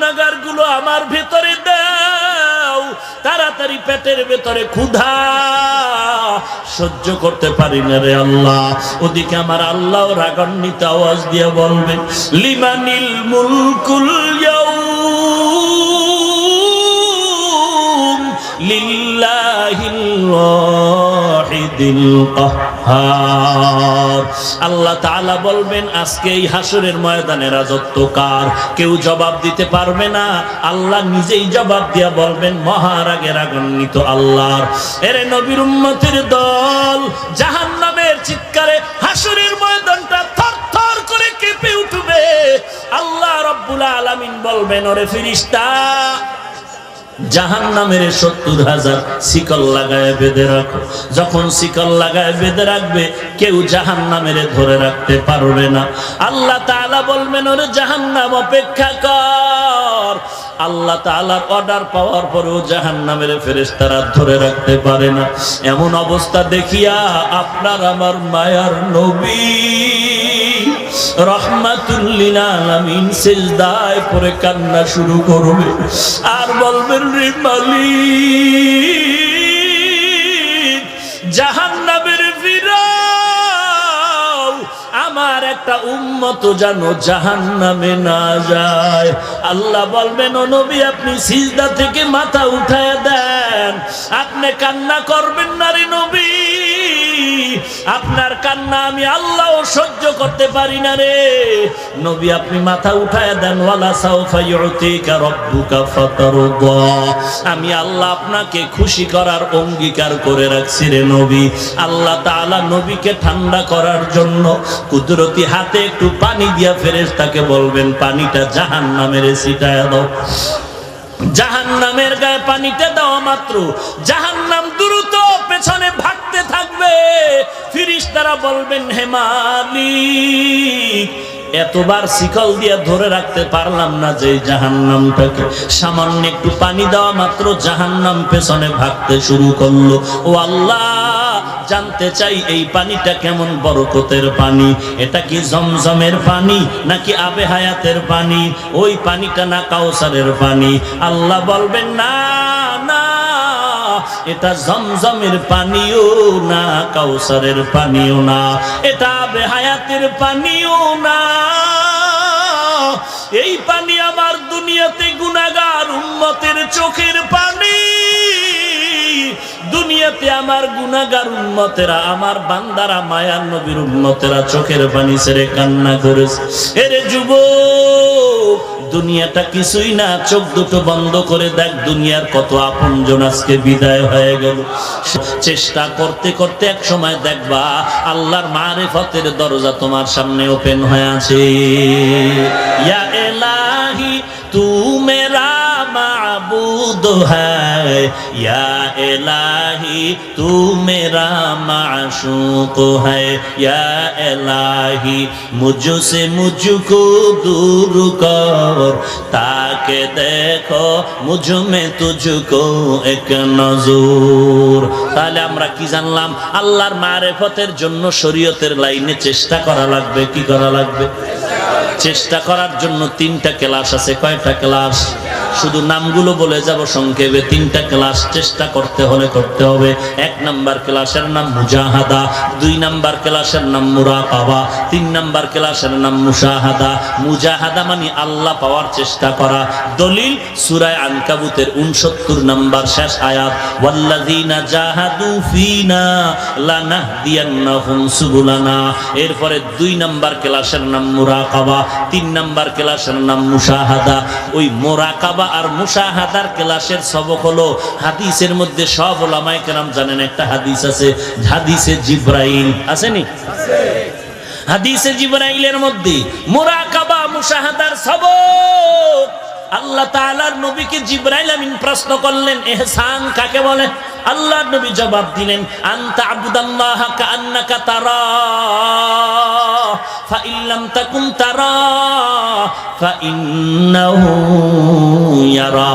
গুনাহগারগুলো আমার ভেতরে দাও। তাড়াতাড়ি পেটের ভেতরে ক্ষুধা সহ্য করতে পারি না রে আল্লাহ। ওদিকে আমার আল্লাহ রাগান্বিত আওয়াজ দিয়ে বলবেন, লিমানিল মুলকুল ইয়াউম লিল্লাহিল ওয়াহিদিল কাহ্হার। আল্লাহ তাআলা বলবেন, আজকে এই হাসরের ময়দানে রাজত্ব কার? কেউ জবাব দিতে পারবে না। আল্লাহ নিজেই জবাব দিয়া বলবেন, মহারাগে রাগান্বিত আল্লাহর। এরে নবীর উম্মতের দল, জাহান্নামের চিৎকারে হাসরের ময়দানটা থরথর করে কেঁপে উঠবে। আল্লাহ রাব্বুল আলামিন বলবেন, ওরে ফেরেশতা, জাহান্নামের ৭০,০০০ শিকল লাগায় বেঁধে রাখো। যখন শিকল লাগায় বেঁধে রাখবে, কেউ জাহান্নামের ধরে রাখতে পারবে না। আল্লাহ তাআলা বলবেন, ওরে জাহান্নাম অপেক্ষা কর। আল্লাহ তাআলার অর্ডার পাওয়ার পরেও জাহান্নামের ফেরেশতারা ধরে রাখতে পারে না। এমন অবস্থা দেখিয়া আপনার আমার মায়ার নবী রহমাতুল লিল আলামিন সিজদায় পড়ে কান্না শুরু করবে আর বলবেন, রে মালিক, জাহান্নামের ফিরাও, আমার একটা উম্মত যেন জাহান্নামে না যায়। আল্লাহ বলবেন, ও নবী, আপনি সিজদা থেকে মাথা উঠায় দেন। আপনি কান্না করবেন না রে নবী, আপনার কান্না আমি আল্লাহ সহ্য করতে পারি না রে নবী। আপনি মাথা উঠায় দেন। ওয়ালা সাউফা ইউতিকা রাব্বুকা ফাতারদা। আমি আল্লাহ আপনাকে খুশি করার অঙ্গীকার করে রাখছি রে নবী। আল্লাহ তাআলা নবীকে ঠান্ডা করার জন্য কুদরতি হাতে একটু পানি দিয়া ফেরেশতাকে বলবেন, পানিটা জাহান্নামের ছিটায় দাও। জাহান্নামের গায়ে পানিটা দেওয়া মাত্র জাহান্নাম দ্রুত পেছনে ভাগতে থাকবে। ফেরেশতারা বলবেন, হে মালিক, এতবার শিকল দিয়ে ধরে রাখতে পারলাম না যে জাহান্নামটাকে। সামান্য একটু পানি দেওয়া মাত্র জাহান্নাম পেছনে ভাগতে শুরু করলো। ও আল্লাহ, জানতে চাই এই পানিটা কেমন বরকতের পানি? এটা কি জমজমের পানি নাকি আবে হায়াতের পানি? ওই পানিটা না কাউসারের পানি? আল্লাহ বলবেন, না না, এটা জমজমের পানিও না, কাউসারের পানিও না, এটা আবে হায়াতের পানিও না। এই পানি আমার দুনিয়াতে গুনাহগার উম্মতের চোখের পানি। দুনিয়াতে আমার গুনাহগার উম্মতেরা, আমার বান্দারা, মায়ার নবীর উম্মতেরা চোখের পানি ছেড়ে কান্না করেছে। এরে যুবক, দুনিয়াটা কিছুই না, চোখ দুটো বন্ধ করে দেখ, দুনিয়ার কত আপনজন আজকে বিদায় হয়ে গেল। চেষ্টা করতে করতে এক সময় দেখবা আল্লাহর মারিফতের দরজা তোমার সামনে ওপেন হয়ে আছে। ইয়া ইলাহি তু মেরা মাবুদ হ্যায়, ইয়া ইলাহি তু মেরা মাশুক হ্যায়, ইয়া ইলাহি মুঝসে মুঝকো দূর কর, তাকে দেখো মুঝ মে তুঝকো এক নজর। তাহলে আমরা কি জানলাম? আল্লাহর মারিফতের জন্য শরীয়তের লাইনে চেষ্টা করা লাগবে। কি করা লাগবে? চেষ্টা করার জন্য 3টা ক্লাস আছে। কয়টা ক্লাস? শুধু নামগুলো বলে যাব সংক্ষেপে। 3টা ক্লাস চেষ্টা করতে হলে করতে হবে। 1 নাম্বার ক্লাসের নাম মুজাহাদা, 2 নাম্বার ক্লাসের নাম মুরাকাবা, 3 নাম্বার ক্লাসের নাম মুশাহাদা। মুজাহাদা মানে আল্লাহ পাওয়ার চেষ্টা করা। দলিল সূরা আনকাবুতের 69 নাম্বার শেষ আয়াত, ওয়াল্লাযীনা জাহাদু ফিনা লানাহদিয়ান্নাহুম সুবুলানা। এরপরে 2 নাম্বার ক্লাসের নাম মুরাকাবা, 3 নাম্বার ক্লাসের নাম মুশাহাদা। ওই মুরাকাবা আর মুশাহাদার ক্লাসের সবক হলো হাদিসের মধ্যে। সব উলামায়ে কেরাম জানেন একটা হাদিস আছে, হাদিসে জিবরাইল। আসেনি? হাদিসে জিবরাইলের মধ্যে মুরাকাবা মুশাহাদার সবক। আল্লাহ তাআলার নবীকে জিবরাইল আমিন প্রশ্ন করলেন, ইহসান কাকে বলে? আল্লাহর নবী জবাব দিলেন, আনতা আবুদাল্লাহ কাআন্নাকা তারা ফা ইল্লাম তাকুন তারা ফা ইন্নাহু ইয়ারা।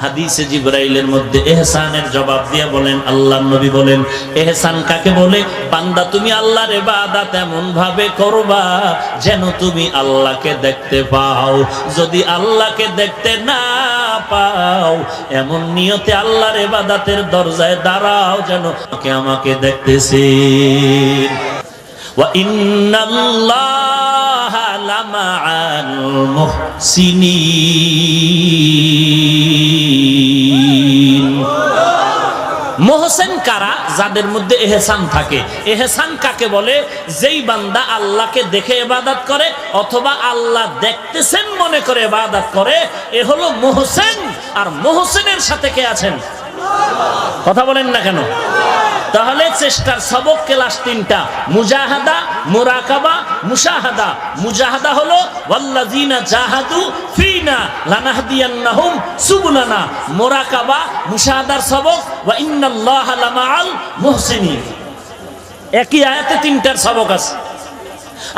হাদিসে জিবরাইলের মধ্যে ইহসানের জবাব দিয়ে বলেন, আল্লাহর নবী বলেন, ইহসান কাকে বলে? বান্দা তুমি আল্লাহর ইবাদত এমন ভাবে করবা যেন তুমি আল্লাহকে দেখতে পাও। যদি আল্লাহকে দেখতে না পাও, এমন নিয়তে আল্লাহর ইবাদতের দরজায় দাঁড়াও যেন আমাকে দেখতেছে। ওয়া ইন্নাল্লাহা লামাআল মুহসিনিন। মুহসিন কারা? যাদের মধ্যে ইহসান থাকে। ইহসান কাকে বলে? যেই বান্দা আল্লাহকে দেখে ইবাদত করে অথবা আল্লাহ দেখতেছেন মনে করে ইবাদত করে, এ হলো মুহসিন। আর মুহসিনের সাথে কে আছেন? কথা বলেন না কেন? তাহলে চেষ্টার সবক ক্লাস তিনটা: মুজাহাদা, মুরাকাবা, মুশাহাদা। মুজাহাদা হলো ওয়াল্লাযিনা জাহাদু ফিনা লানাহদিয়ান্নাহুম সুবুলানা। মুরাকাবা, মুশাহাদার সবক ওয়া ইন্নাল্লাহা লামাআল মুহসিনিন। একই আয়াতে তিনটার সবক আছে।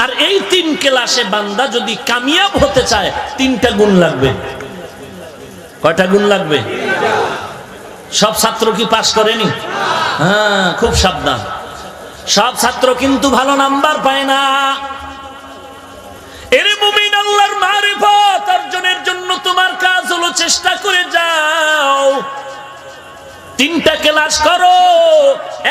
আর এই তিন ক্লাসে বান্দা যদি কামিয়াব হতে চায়, তিনটা গুণ লাগবে। কয়টা গুণ লাগবে? সব ছাত্র কি পাস করেনি? হ্যাঁ, খুব সাবধান। সব ছাত্র কিন্তু ভালো নাম্বার পায় না। এর মুমিন, আল্লাহর মারিফত অর্জনের জন্য তোমার কাজ হলো চেষ্টা করে যাও। তিনটা ক্লাস করো।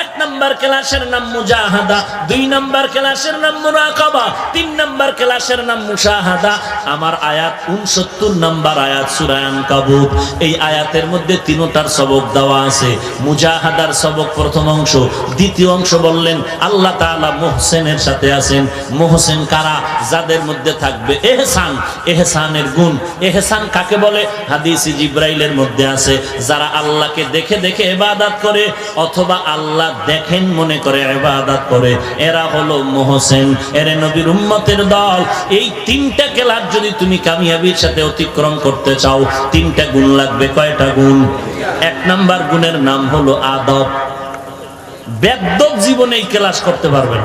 এক নাম্বার ক্লাসের নাম মুজাহাদা, দুই নাম্বার ক্লাসের নাম মুরাকাবা, তিন নাম্বার ক্লাসের নাম মুশাহাদা। আমার আয়াত 69 নাম্বার আয়াত সূরা আনকাবুত। এই আয়াতের মধ্যে তিনটার সবক দেওয়া আছে। মুজাহাদার সবক প্রথম অংশ, দ্বিতীয় অংশ বললেন আল্লাহ তাআলা মুহসিনের সাথে আছেন। মুহসিন কারা? যাদের মধ্যে থাকবে ইহসান। ইহসানের গুণ। ইহসান কাকে বলে? হাদিসে জিবরাইলের মধ্যে আছে, যারা আল্লাহকে দেখে দেখে ইবাদত করে অথবা আল্লাহ দেখেন মনে করে ইবাদত করে, এরা হলো মুহসিন। এর নবীর উম্মতের দল। এই তিনটা ক্লাস যদি তুমি কামিয়াবির সাথে অতিক্রম করতে চাও, তিনটা গুণ লাগবে। কয়টা গুণ? এক নাম্বার গুণের নাম হলো আদব। বেদ্যপ জীবনে এই ক্লাস করতে পারবেন।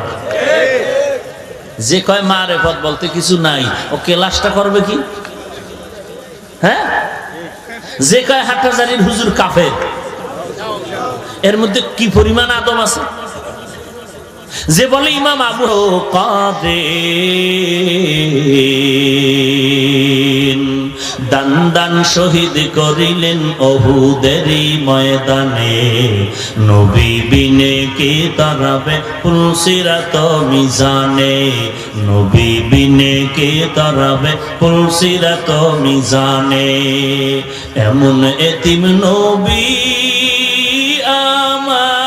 যে কয় মারেফত বলতে কিছু নাই, ও ক্লাসটা করবে কি? হ্যাঁ? যে কয় হাটহাজারীর হুজুর কাফের, এর মধ্যে কি পরিমাণ আদব আছে? যে বলে ইমাম আবু কাদের দান দান শহীদ করিলেন উহুদেরই ময়দানে, নবী বিনে কে তারাবে পুলসিরাত মিজানে, নবী বিনে কে তারাবে পুলসিরাত মিজানে। এমন এতিম নবী আমার,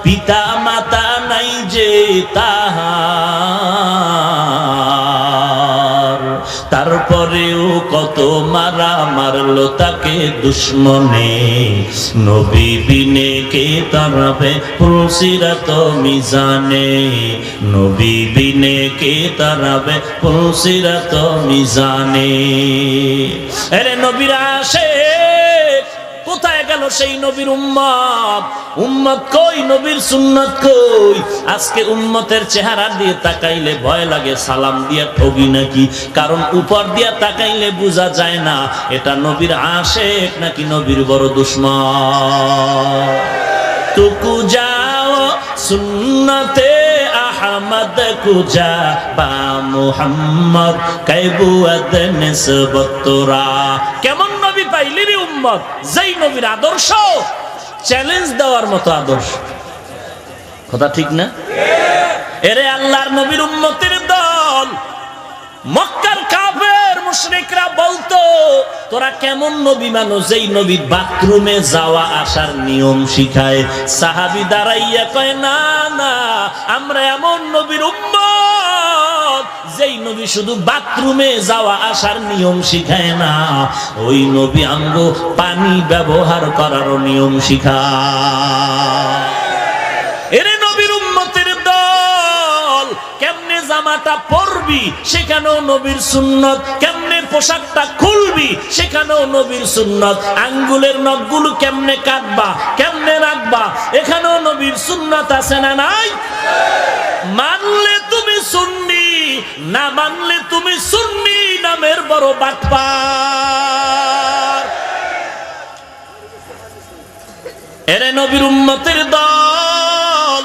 পিতা মাতা নাই যে তাহার, তারপরেও কত মারা মারলো তাকে দুশ্মনে, নবী বিনে কে তারাবে পুলসিরাত মিজানে, নবী বিনে কে তারাবে পুলসিরাত মিজানে। আরে নবীর আশিক কোথায় গেল সেই নবীর উম্মত? উম্মত কই? নবীর সুন্নাত কই? আজকে উম্মতের চেহারা দিয়ে তাকাইলে ভয় লাগে সালাম দিয়া ঠগি নাকি, কারণ উপর দিয়া তাকাইলে বোঝা যায় না এটা নবীর আশিক নাকি নবীর বড় দুশমন। তুকু যাও সুন্নতে আহমদ কুজা বা মুহাম্মদ কাইবুয়াদ নিসবত তোরা। কেমন নবী পাইলি রে উম্মত? যেই নবীর আদর্শ চ্যালেঞ্জ দেওয়ার মতো আদর্শ। কথা ঠিক না? এরে আল্লাহর নবীর উম্মতের দল। মক্কার কাফের মুশরিকরা বলতো তোরা কেমন নবী মানো যেই নবী বাথরুমে যাওয়া আসার নিয়ম শিখায়। সাহাবী দাঁড়াইয়া কয় না না, আমরা এমন নবীর উম্মত যেই নবী শুধু বাথরুমে যাওয়া আসার নিয়ম শিখায় না, ওই নবী আমগো পানি ব্যবহার করারও নিয়ম শিখায়। এরে নবীর উম্মতের দল, কেমনে জামাটা পরবি সেখানেও নবীর সুন্নত, কেমনে পোশাকটা খুলবি সেখানেও নবীর সুন্নত, আঙ্গুলের নখগুলো কেমনে কাটবা কেমনে রাখবা এখানেও নবীর সুন্নত আছে না নাই? মানলে তুমি সুন্নি, না মানলে তুমি সুন্নি নামের বড় বাটপার। এরে নবীর উম্মতের দল,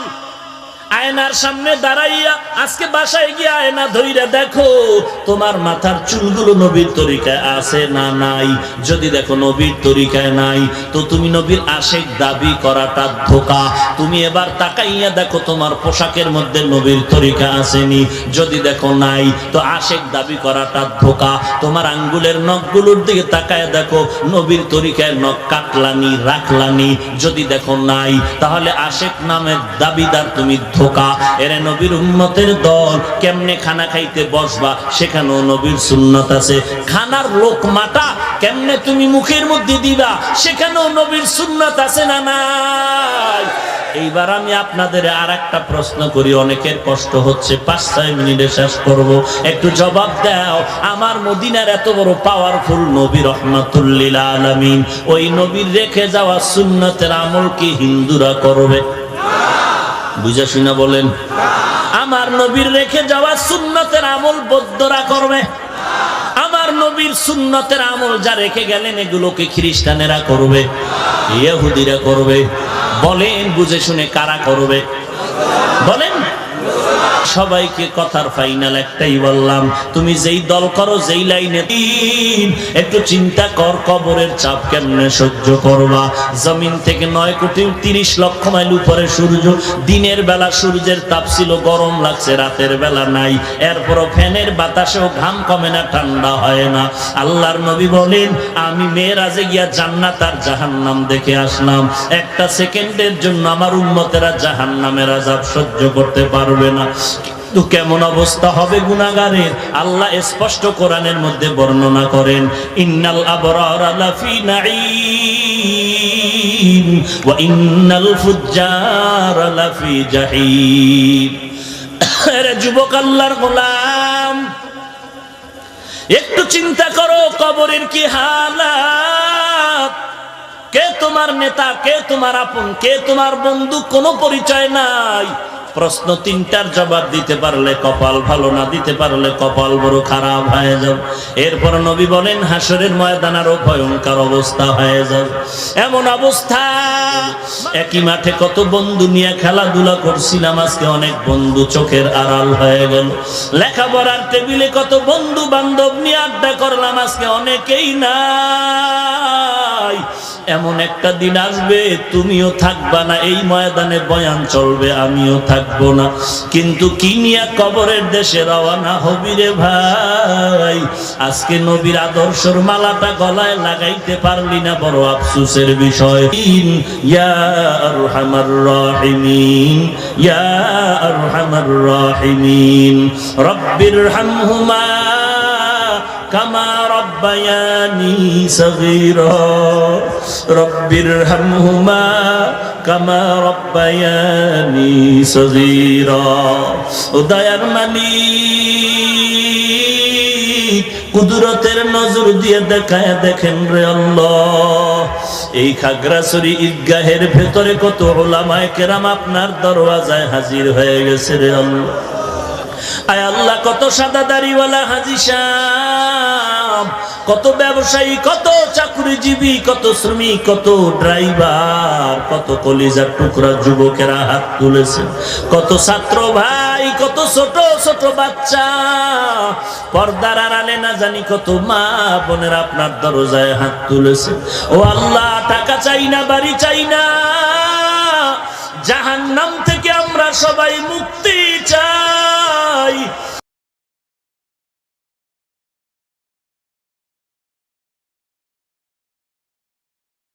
আয় আয়নার সামনে দাঁড়াইয়া আজকে বাসায় গিয়ে আয়না ধইরা দেখো তোমার মাথার চুলগুলো নবীর তরিকায় আছে না নাই। যদি দেখো নবীর তরিকায় নাই তো তুমি নবীর আশিক দাবি করাটা ধোঁকা। তুমি এবার তাকাইয়া দেখো তোমার পোশাকের মধ্যে নবীর তরিকা আসেনি। যদি দেখো নাই তো আশিক দাবি করাটা ধোঁকা। তোমার আঙ্গুলের নখগুলোর দিকে তাকায় দেখো নবীর তরিকায় নখ কাটলানি রাখলানি। যদি দেখো নাই তাহলে আশিক নামের দাবিদার তুমি ধোঁকা। এরে নবীর উম্মতের দল, কেমনে খানা খাইতে বসবা সেখানেও নবীর সুন্নাত আছে। খানার লোকমাটা কেমনে তুমি মুখের মধ্যে দিবা সেখানেও নবীর সুন্নাত আছে না নাই। এইবার আমি আপনাদের আর একটা প্রশ্ন করি, অনেকের কষ্ট হচ্ছে, 5-6 মিনিটে শেষ করব, একটু জবাব দাও। আমার মদিনার এত বড় পাওয়ারফুল নবী রহমাতুল লিল আলামিন, ওই নবীর রেখে যাওয়া সুন্নতের আমল কি হিন্দুরা করবে? বুঝা শুনা বলেন। আমার নবীর রেখে যাওয়া সুন্নতের আমল বৌদ্ধরা করবে? আমার নবীর সুন্নতের আমল যা রেখে গেলেন এগুলোকে খ্রিস্টানেরা করবে, ইহুদিরা করবে? বলেন বুঝে শুনে কারা করবে? বলেন। সবাইকে কথার ফাইনাল একটাই বললাম, তুমি যেই দল করো যেই লাইনে একটু চিন্তা কর কবরের চাপ কেমনে সহ্য করবা। জমিন থেকে 9,30,00,000 মাইল উপরে সূর্য, দিনের বেলা সূর্যের তাপ ছিল, গরম লাগছে, রাতের বেলা নাই, এরপরও ফ্যানের বাতাসেও ঘাম কমে না, ঠান্ডা হয় না। আল্লাহর নবী বলেন আমি মেরাজে গিয়া জান্নাত আর জাহান্নাম দেখে আসলাম, একটা সেকেন্ডের জন্য আমার উম্মতেরা জাহান্নামের আযাব সহ্য করতে পারবে না। তো কেমন অবস্থা হবে গুনাহগারের? আল্লাহ স্পষ্ট কোরআনের মধ্যে বর্ণনা করেন, ইন্নাল আবরারা লাফি নাঈম ওয়া ইন্নাল ফুজ্জারা লাফি জাহিম। আরে যুবক আল্লাহর গোলাম, একটু চিন্তা করো কবরের কি হালাত। কে তোমার নেতা, কে তোমার আপন, কে তোমার বন্ধু, কোনো পরিচয় নাই। প্রশ্ন 3টার জবাব দিতে পারলে কপাল ভালো, না দিতে পারলে কপাল বড় খারাপ হয়ে যাবে। এরপর নবী বলেন হাসরের ময়দান আরো ভয়ঙ্কর অবস্থা হয়ে যাবে। এমন অবস্থা, একই মাঠে কত বন্ধু নিয়ে খেলাধুলা করছিলাম, আজকে অনেক বন্ধু চোখের আড়াল হয়ে গেল। লেখাপড়ার টেবিলে কত বন্ধু বান্ধব নিয়ে আড্ডা করলাম, আজকে অনেকেই নাই। এমন একটা দিন আসবে তুমিও থাকবা না, এই ময়দানে বয়ান চলবে, আমিও থাকবো না, কিন্তু কি নিয়া কবরের দেশে রওনা হবি রে ভাই? আজকে নবীর আদর্শের মালাটা গলায় লাগাইতে পারলি না, বড় আফসোসের বিষয়। ইয়া আরহামার রাহিমিন, ইয়া আরহামার রাহিমিন, রব্বির হামহুমা কামা রব্বায়ানি সগীরা, রব্বির হামহুমা কামা রব্বায়ানি সগীরা। ও দয়ার মালিক, কুদরতের নজর দিয়ে দেখায় দেখেন রে আল্লাহ, এই খাগড়াছড়ি ঈদগাহের ভেতরে কত উলামায়ে কেরাম আপনার দরওয়াজায় হাজির হয়ে গেছে রে আল্লাহ। আয় আল্লাহ, কত সাদা দাড়িওয়ালা হাজী সাহেব, কত ব্যবসায়ী, কত চাকরিজীবী, কত শ্রমিক, কত ড্রাইভার, কত কলিজার টুকরা যুবকেরা হাত তুলেছে, কত ছাত্র ভাই, কত ছোট ছোট বাচ্চা, পর্দার আড়ালে না জানি কত মা বোনের আপনার দরজায় হাত তুলেছে। ও আল্লাহ, টাকা চাই না, বাড়ি চাই না, জাহান্নাম থেকে আমরা সবাই মুক্তি চাই।